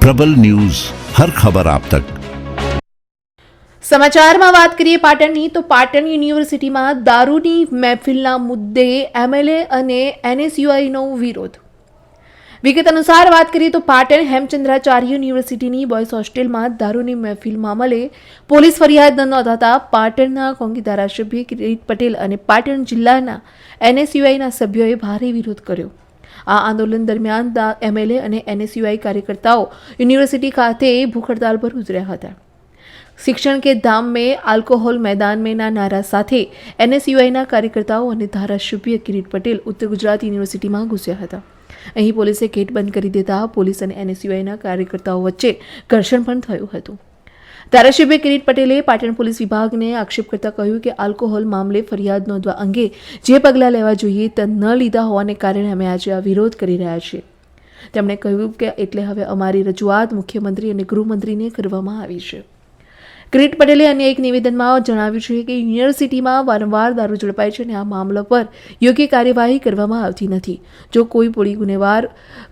प्रबल न्यूज, हर खबर आप तक। સમાચારમાં વાત કરીએ પાટણની તો પાટણ યુનિવર્સિટીમાં દારૂની મહેફિલના મુદ્દે એમએલએ અને એનએસયુઆઈનો વિરોધ. વિગત અનુસાર વાત કરીએ તો પાટણ હેમચંદ્રાચાર્ય યુનિવર્સિટીની બોયઝ હોસ્ટેલમાં દારૂની મહેફિલ મામલે પોલીસ ફરિયાદ નોંધાતા પાટણના કોંગ્રેસ ધારાસભ્ય કિરીટ પટેલ અને પાટણ જિલ્લાના એનએસયુઆઈના સભ્યોએ ભારે વિરોધ કર્યો. આ આંદોલન દરમિયાન એમએલએ અને એનએસયુઆઈ કાર્યકર્તાઓ યુનિવર્સિટી ખાતે ભૂખ હડતાલ પર ઉતર્યા હતા. શિક્ષણ કે ધામ में अल्कोहल मैदान में ना नारा સાથે એનએસયુઆઈના કાર્યકર્તાઓ અને ધારાસભ્ય કિરીટ પટેલ ઉત્તર ગુજરાત યુનિવર્સિટીમાં ઘૂસ્યા હતા. અહીં પોલીસે ગેટ બંધ કરી દેતા પોલીસ અને એનએસયુઆઈના કાર્યકર્તાઓ વચ્ચે ઘર્ષણ પણ થયું હતું. ધારાસભ્ય કિરીટ પટેલે પાટણ પોલીસ વિભાગને આક્ષેપ કરતા કહ્યું કે આલ્કોહોલ મામલે ફરિયાદ નોંધવા અંગે જે પગલાં લેવા જોઈએ તે ન લીધા હોવાને કારણે અમે આજે આ વિરોધ કરી રહ્યા છીએ. તેમણે કહ્યું કે એટલે હવે અમારી રજૂઆત મુખ્યમંત્રી અને ગૃહમંત્રીને કરવામાં આવી છે. કિરીટ પટેલે અન્ય એક નિવેદનમાં જણાવ્યું છે કે યુનિવર્સિટીમાં વારંવાર દારૂ ઝડપાય છે અને આ મામલા પર યોગ્ય કાર્યવાહી કરવામાં આવતી નથી. જો કોઈ પોલીસ ગુનેગાર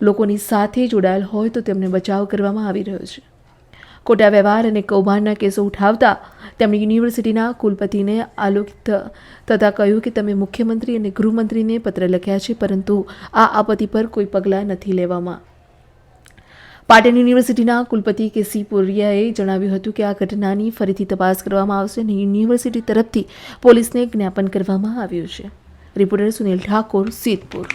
લોકોની સાથે જોડાયેલ હોય તો તેમને બચાવ કરવામાં આવી રહ્યો છે. ખોટા વ્યવહાર અને કૌભાંડના કેસો ઉઠાવતા તેમણે યુનિવર્સિટીના કુલપતિને આલોકિત થતાં કહ્યું કે તમે મુખ્યમંત્રી અને ગૃહમંત્રીને પત્ર લખ્યા છે પરંતુ આ આપત્તિ પર કોઈ પગલાં નથી લેવામાં. પાટણ યુનિવર્સિટીના કુલપતિ કે.સી. પુરિયાએ જણાવ્યું હતું કે આ ઘટનાની ફરીથી તપાસ કરવામાં આવશે અને યુનિવર્સિટી તરફથી પોલીસને જ્ઞાપન કરવામાં આવ્યું છે. રિપોર્ટર સુનિલ ઠાકોર, સિદ્ધપુર.